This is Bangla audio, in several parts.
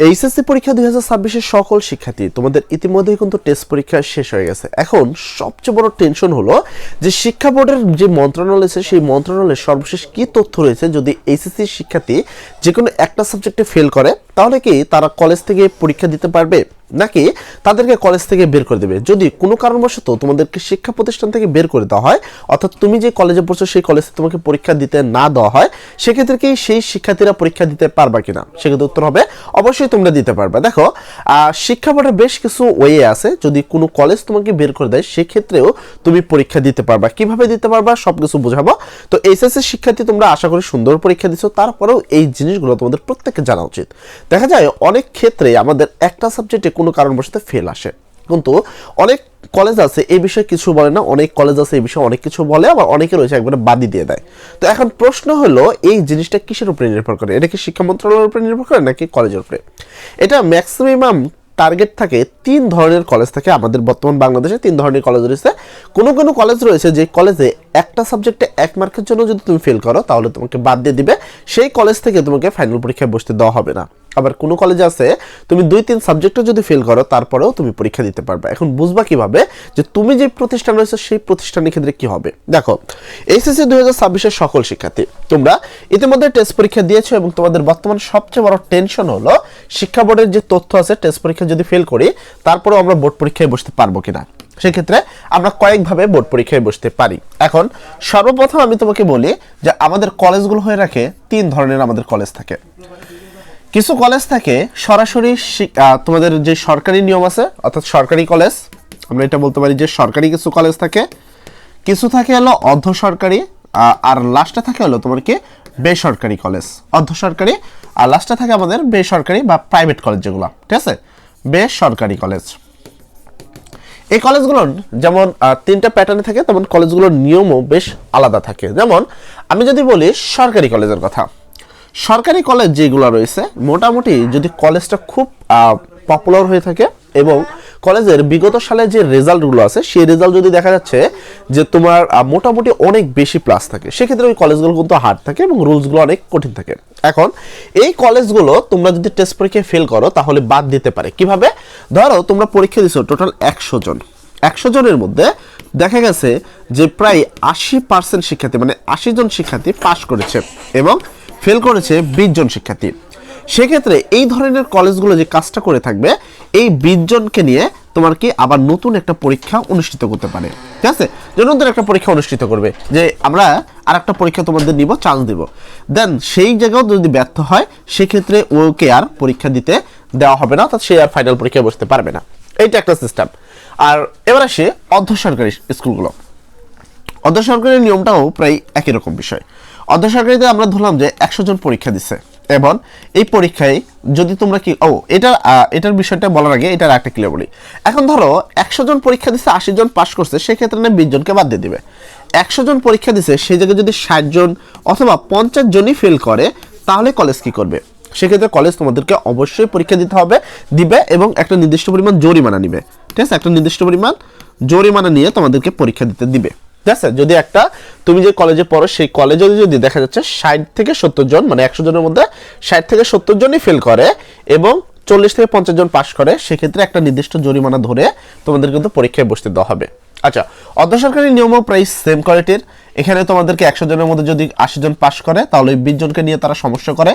এইচএসসি পরীক্ষা 2026 সকল শিক্ষার্থী তোমাদের ইতিমধ্যেই কিন্তু টেস্ট পরীক্ষা শেষ হয়ে গেছে। এখন সবচেয়ে বড় টেনশন হলো যে শিক্ষা বোর্ডের যে মন্ত্রণালয় আছে সেই মন্ত্রণালয়ের সর্বশেষ কি তথ্য রয়েছে। যদি এইচএসসি শিক্ষার্থী যে কোনো একটা সাবজেক্টে ফেল করে তাহলে কি তারা কলেজ থেকে পরীক্ষা দিতে পারবে, নাকি তাদেরকে কলেজ থেকে বের করে দেবে। যদি কোনো কারণবশত তোমাদেরকে শিক্ষা প্রতিষ্ঠান থেকে বের করে দেওয়া হয়, অর্থাৎ তুমি যে কলেজে পড়ছো সেই কলেজে তোমাকে পরীক্ষা দিতে না দেওয়া হয়, সেক্ষেত্রে কি সেই শিক্ষার্থীরা পরীক্ষা দিতে পারবা কিনা? সেক্ষেত্রে উত্তর হবে অবশ্যই তোমরা দিতে পারবে। দেখো, শিক্ষা বোর্ডের বেশ কিছু ওয়ে আছে। যদি কোনো কলেজ তোমাকে বের করে দেয় সেক্ষেত্রেও তুমি পরীক্ষা দিতে পারবা। কিভাবে দিতে পারবা সবকিছু বোঝাবো। তো এইচএসসি শিক্ষার্থী তোমরা আশা করি সুন্দর পরীক্ষা দিছো, তারপরেও এই জিনিসগুলো তোমাদের প্রত্যেককে জানা উচিত। দেখা যায় অনেক ক্ষেত্রে আমাদের একটা সাবজেক্টে কোনো কারণবশত ফেল আসে, কিন্তু অনেক কলেজ আছে এই বিষয়ে কিছু বলে না, অনেক কলেজ আছে এই বিষয়ে অনেক কিছু বলে, আবার অনেকে রয়েছে একবারে বাদই দিয়ে দেয়। তো এখন প্রশ্ন হলো এই জিনিসটা কিসের উপরে নির্ভর করে? এটা কি শিক্ষা মন্ত্রণালয়ের উপরে নির্ভর করে নাকি কলেজের উপরে? এটা ম্যাক্সিমাম টার্গেট থাকে তিন ধরনের কলেজ থাকে। আমাদের বর্তমান বাংলাদেশে তিন ধরনের কলেজ রয়েছে। কোনো কোনো কলেজ রয়েছে যে কলেজে একটা সাবজেক্টে 1 মার্কের জন্য যদি তুমি ফেল করো তাহলে তোমাকে বাদ দিয়ে দিবে, সেই কলেজ থেকে তোমাকে ফাইনাল পরীক্ষায় বসতে দেওয়া হবে না। আবার কোনো কলেজ আছে তুমি 2-3 সাবজেক্টে যদি ফেল করো তারপরেও তুমি পরীক্ষা দিতে পারবে। এখন বুঝবা কিভাবে যে তুমি যে প্রতিষ্ঠান রয়েছে সেই প্রতিষ্ঠানের ক্ষেত্রে কি হবে। দেখো, এইচএসসি 2026 সকল শিক্ষার্থী তোমরা ইতিমধ্যে টেস্ট পরীক্ষা দিয়েছো এবং তোমাদের বর্তমান সবচেয়ে বড় টেনশন হলো শিক্ষা বোর্ডের যে তথ্য আছে টেস্ট পরীক্ষা যদি ফেল করি তারপরেও আমরা বোর্ড পরীক্ষায় বসতে পারবো কিনা। সেক্ষেত্রে আমরা কয়েকভাবে বোর্ড পরীক্ষায় বসতে পারি। এখন সর্বপ্রথম আমি তোমাকে বলি যে আমাদের কলেজগুলো হয়ে রাখে 3 ধরনের। আমাদের কলেজ থাকে, কিছু কলেজ থাকে সরাসরি তোমাদের যে সরকারি নিয়ম আছে অর্থাৎ সরকারি কলেজ, আমরা এটা বলতে পারি যে সরকারি কিছু কলেজ থাকে, কিছু থাকে হলো অর্ধ সরকারি, আর লাস্টে থাকে হলো তোমার কি বেসরকারি কলেজ। অর্ধ সরকারি আর লাস্টে থাকে আমাদের বেসরকারি বা প্রাইভেট কলেজ যেগুলো, ঠিক আছে, বেসরকারি কলেজ। এই কলেজগুলোর যেমন 3টা প্যাটার্নে থাকে, তেমন কলেজগুলোর নিয়মও বেশ আলাদা থাকে। যেমন আমি যদি বলি সরকারি কলেজের কথা, সরকারি কলেজ যেগুলো রয়েছে মোটামুটি যদি কলেজটা খুব পপুলার হয়ে থাকে এবং কলেজের বিগত সালে যে রেজাল্টগুলো আছে সেই রেজাল্ট যদি দেখা যাচ্ছে যে তোমার মোটামুটি অনেক বেশি প্লাস থাকে, সেক্ষেত্রে ওই কলেজগুলো কিন্তু হার্ড থাকে এবং রুলসগুলো অনেক কঠিন থাকে। এখন এই কলেজগুলো তোমরা যদি টেস্ট পরীক্ষায় ফেল করো তাহলে বাদ দিতে পারে। কিভাবে? ধরো তোমরা পরীক্ষা দিছো টোটাল 100 জন, 100 জনের মধ্যে দেখা গেছে যে প্রায় 80% শিক্ষার্থী মানে 80 জন শিক্ষার্থী পাস করেছে এবং ফেল করেছে 20 জন শিক্ষার্থী। সেক্ষেত্রে এই ধরনের কলেজগুলো যে কাজটা করে থাকবে, এই 20 জনকে নিয়ে তোমার কি আবার নতুন একটা পরীক্ষা অনুষ্ঠিত করতে পারে, ঠিক আছে, যে নতুন একটা পরীক্ষা অনুষ্ঠিত করবে যে আমরা আর একটা পরীক্ষা তোমাদের নিব, চান্স দিব। দেন সেই জায়গাও যদি ব্যর্থ হয় সেক্ষেত্রে ওকে আর পরীক্ষা দিতে দেওয়া হবে না, অর্থাৎ সে আর ফাইনাল পরীক্ষায় বসতে পারবে না। এইটা একটা সিস্টেম। আর এবার আসে অর্ধ সরকারি স্কুলগুলো। অর্ধ সরকারি নিয়মটাও প্রায় একই রকম বিষয়। অর্ধ সরকারিতে আমরা ধরলাম যে 100 জন পরীক্ষা দিচ্ছে এবং এই পরীক্ষায় যদি তোমরা কি এটার বিষয়টা বলার আগে এটার একটা ক্লিয়ার বলি। এখন ধরো 100 জন পরীক্ষা দিচ্ছে, 80 জন পাস করছে, সেক্ষেত্রে না 20 জনকে বাদ দিয়ে দিবে। 100 জন পরীক্ষা দিচ্ছে সেই জায়গায় যদি 60 জন অথবা 50 জনই ফেল করে তাহলে কলেজ কি করবে? সেক্ষেত্রে কলেজ তোমাদেরকে অবশ্যই পরীক্ষা দিবে এবং একটা নির্দিষ্ট পরিমাণ জরিমানা নিবে, ঠিক আছে, একটা নির্দিষ্ট পরিমাণ জরিমানা নিয়ে তোমাদেরকে পরীক্ষা দিতে দিবে, ঠিক আছে। যদি একটা তুমি যে কলেজে পড়ো সেই কলেজে যদি দেখা যাচ্ছে 60 থেকে 70 জন মানে 100 জনের মধ্যে 60 থেকে 70 জনই ফেল করে এবং 40 থেকে 50 জন পাস করে, সেক্ষেত্রে একটা নির্দিষ্ট জরিমানা ধরে তোমাদের কিন্তু পরীক্ষায় বসতে দেওয়া হবে। আচ্ছা, অর্ধ সরকারি নিয়মও প্রায় সেম কোয়ালিটির। এখানে তোমাদেরকে 100 জনের মধ্যে যদি 80 জন পাস করে তাহলে 20 জনকে নিয়ে তারা সমস্যা করে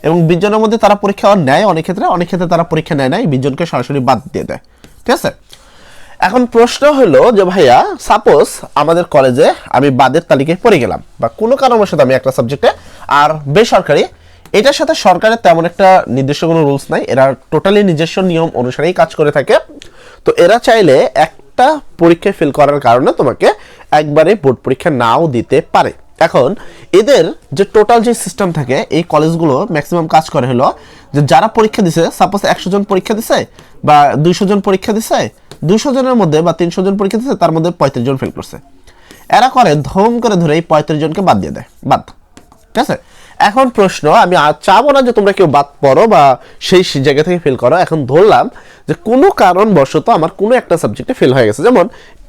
এবং 20 জনের মধ্যে তারা পরীক্ষা নেয়, অনেক ক্ষেত্রে তারা পরীক্ষা নেয় না, 20 জনকে সরাসরি বাদ দিয়ে দেয়, ঠিক আছে। এখন প্রশ্ন হলো যে ভাইয়া সাপোজ আমাদের কলেজে আমি বাদের তালিকায় পড়ে গেলাম বা কোনো কারণবশত আমি একটা সাবজেক্টে, আর বেসরকারি, এটার সাথে সরকারের তেমন একটা নির্দিষ্ট কোনো রুলস নাই, এরা টোটালি নিজস্ব নিয়ম অনুসারেই কাজ করে থাকে। তো এরা চাইলে একটা পরীক্ষায় ফেল করার কারণে তোমাকে একবারে বোর্ড পরীক্ষা নাও দিতে পারে। এখন এদের যে টোটাল যে সিস্টেম থাকে এই কলেজগুলো ম্যাক্সিমাম কাজ করে হলো যে যারা পরীক্ষা দিছে, সাপোজ 100 জন পরীক্ষা দিছে বা 200 জন পরীক্ষা দিছে, 200 জনের মধ্যে বা 300 জন পরীক্ষা দিচ্ছে তার মধ্যে 35 জন ফেল করছে, এরা করে ধম করে ধরে এই 35 জনকে বাদ দিয়ে দেয়, বাদ, ঠিক আছে। এখন প্রশ্ন, আমি চাবো না যে তোমরা কেউ বাদ পড়ো বা সেই জায়গা থেকে ফেল করো। এখন ধরলাম যে কোনো কারণবশত আমার কোনো একটা সাবজেক্টে ফেল হয়ে গেছে, যেমন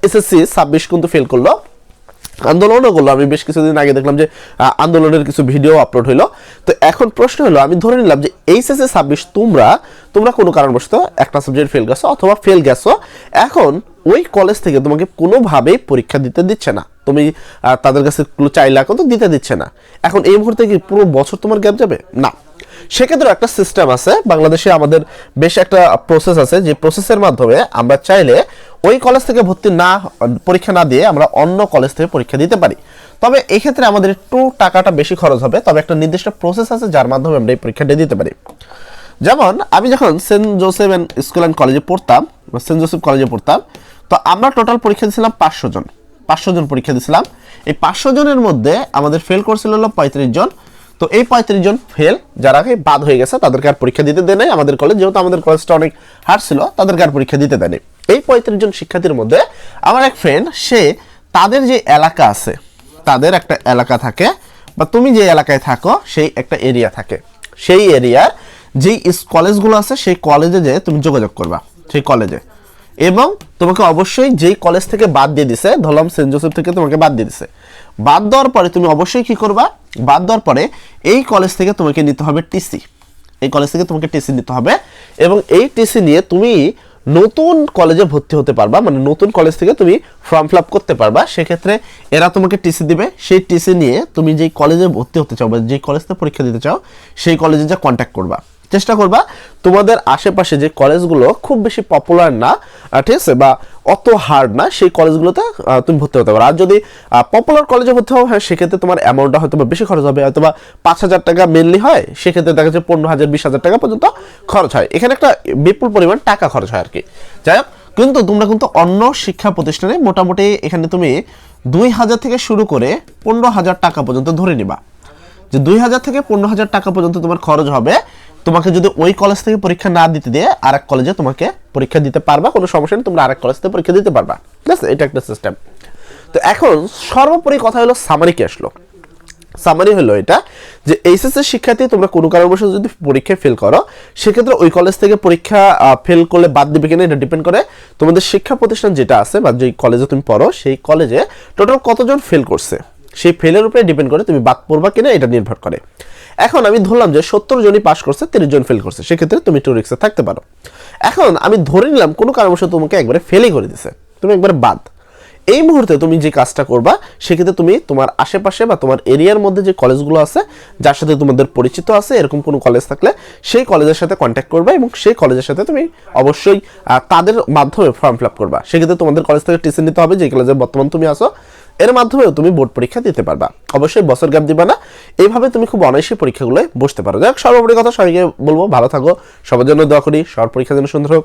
এসএসসি 26 কিন্তু ফেল করলো, আন্দোলনও করলো। আমি বেশ কিছুদিন আগে দেখলাম যে আন্দোলনের কিছু ভিডিও আপলোড হলো। তো এখন প্রশ্ন হলো, আমি ধরে নিলাম যে এইচএসসি 26 তোমরা কোনো কারণবশত একটা সাবজেক্ট ফেল গেছো অথবা ফেল গেছো, এখন ওই কলেজ থেকে তোমাকে কোনোভাবেই পরীক্ষা দিতে দিচ্ছে না। তুমি তাদের কাছে চাইলে কিন্তু দিতে দিচ্ছে না। এখন এই মুহূর্তে কি পুরো বছর তোমার গ্যাপ যাবে? না। সেক্ষেত্রে একটা সিস্টেম আছে বাংলাদেশে, আমাদের বেশ একটা প্রসেস আছে, যে প্রসেসের মাধ্যমে আমরা চাইলে ওই কলেজ থেকে পরীক্ষা না দিয়ে আমরা অন্য কলেজ থেকে পরীক্ষা দিতে পারি। তবে এই ক্ষেত্রে আমাদের একটু টাকাটা বেশি খরচ হবে, তবে একটা নির্দিষ্ট প্রসেস আছে যার মাধ্যমে আমরা এই পরীক্ষাটা দিতে পারি। যেমন আমি যখন সেন্ট জোসেফ স্কুল অ্যান্ড কলেজে পড়তাম, সেন্ট জোসেফ কলেজে পড়তাম, তো আমরা টোটাল পরীক্ষা দিয়েছিলাম 500 জন পরীক্ষা দিয়েছিলাম। এই 500 জনের মধ্যে আমাদের ফেল করছিল হলো 35 জন। তো এই 35 জন ফেল, যারা বাদ হয়ে গেছে তাদেরকে আর পরীক্ষা দিতে দেয় নাই আমাদের কলেজ, যেহেতু আমাদের কলেজটা অনেক হার্ড ছিল, তাদেরকে আর পরীক্ষা দিতে দেয়নি। এই 35 জন শিক্ষার্থীর মধ্যে আমার এক ফ্রেন্ড, সে তাদের যে এলাকা আছে, তাদের একটা এলাকা থাকে, বা তুমি যে এলাকায় থাকো সেই একটা এরিয়া থাকে, সেই এরিয়ার যেই কলেজগুলো আছে সেই কলেজে যে তুমি যোগাযোগ করবা সেই কলেজে, এবং তোমাকে অবশ্যই যেই কলেজ থেকে বাদ দিয়ে দিছে, ধরলাম সেন্ট জোসেফ থেকে তোমাকে বাদ দিয়ে দিছে, বাদ দেওয়ার পরে তুমি অবশ্যই কি করবা, বাদ দেওয়ার পরে এই কলেজ থেকে তোমাকে নিতে হবে টিসি, এই কলেজ থেকে তোমাকে টিসি নিতে হবে, এবং এই টিসি নিয়ে তুমি নতুন কলেজে ভর্তি হতে পারবা, মানে নতুন কলেজ থেকে তুমি ফর্ম ফিল আপ করতে পারবা। সেক্ষেত্রে এরা তোমাকে টিসি দিবে, সেই টিসি নিয়ে তুমি যেই কলেজে ভর্তি হতে চাও বা যেই কলেজ থেকে পরীক্ষা দিতে চাও সেই কলেজে যা কন্ট্যাক্ট করবা, চেষ্টা করবা তোমাদের আশেপাশে যে কলেজগুলো খুব বেশি পপুলার না, ঠিক আছে, বা অত হার্ড না, সেই কলেজগুলোতে তুমি ভর্তি হতে পারো। আর যদি পপুলার কলেজে ভর্তি হও, হ্যাঁ, সেক্ষেত্রে তোমার অ্যামাউন্টটা হয়তো বেশি খরচ হবে, হয়তো বা 5,000 টাকা মেনলি হয়, সেক্ষেত্রে দেখা যাচ্ছে 15,000 20,000 টাকা পর্যন্ত খরচ হয়। এখানে একটা বিপুল পরিমাণ টাকা খরচ হয় আর কি। যাই হোক, কিন্তু তোমরা কিন্তু অন্য শিক্ষা প্রতিষ্ঠানে মোটামুটি এখানে তুমি 2,000 থেকে শুরু করে 15,000 টাকা পর্যন্ত ধরে নিবা, যে 2,000 থেকে 15,000 টাকা পর্যন্ত তোমার খরচ হবে। তোমাকে যদি ওই কলেজ থেকে পরীক্ষা না দিতে দিয়ে আরেক কলেজে তোমাকে পরীক্ষা দিতে পারবা, কোনো সমস্যা নেই, তোমরা আরেক কলেজ থেকে পরীক্ষা দিতে পারবা, ঠিক আছে, এটা একটা সিস্টেম। তো এখন সর্বোপরি কথা হলো সামারি কি আসলো। সামারি হলো এটা যে এইচএসসি শিক্ষার্থী তোমরা কোনো কারণবশত যদি পরীক্ষায় ফেল করো, সেক্ষেত্রে ওই কলেজ থেকে পরীক্ষা ফেল করলে বাদ দিবে কিনা এটা ডিপেন্ড করে তোমাদের শিক্ষা প্রতিষ্ঠান যেটা আছে বা যেই কলেজে তুমি পড়ো সেই কলেজে টোটাল কতজন ফেল করছে, সেই ফেলের উপরে ডিপেন্ড করে তুমি বাদ পড়বা কিনা এটা নির্ভর করে। এখন আমি ধরলাম যে 70 জনই পাস করছে, 30 জন ফেল করছে, সেক্ষেত্রে তুমি একটু রিস্কে থাকতে পারো। এখন আমি ধরে নিলাম কোনো কারণবশত তোমাকে একবারে ফেলই করে দিছে, তুমি একবারে বাদ। এই মুহূর্তে তুমি যে কাজটা করবা, সেক্ষেত্রে তুমি তোমার আশেপাশে বা তোমার এরিয়ার মধ্যে যে কলেজগুলো আছে, যার সাথে তোমাদের পরিচিত আছে, এরকম কোনো কলেজ থাকলে সেই কলেজের সাথে কন্ট্যাক্ট করবা, এবং সেই কলেজের সাথে তুমি অবশ্যই তাদের মাধ্যমে ফর্ম ফিল আপ করবা। সেক্ষেত্রে তোমাদের কলেজ থেকে টিসি নিতে হবে, যে কলেজে বর্তমান তুমি আসো, এর মাধ্যমেও তুমি বোর্ড পরীক্ষা দিতে পারবা। অবশ্যই বছর গ্যাপ দিবা না, এইভাবে তুমি খুব অনায়াসে পরীক্ষাগুলোয় বসতে পারো। যাই হোক, সর্বোপরি কথা সবাইকে বলবো ভালো থাকো, সবার জন্য দোয়া করি, সবার পরীক্ষার জন্য সুন্দর হোক।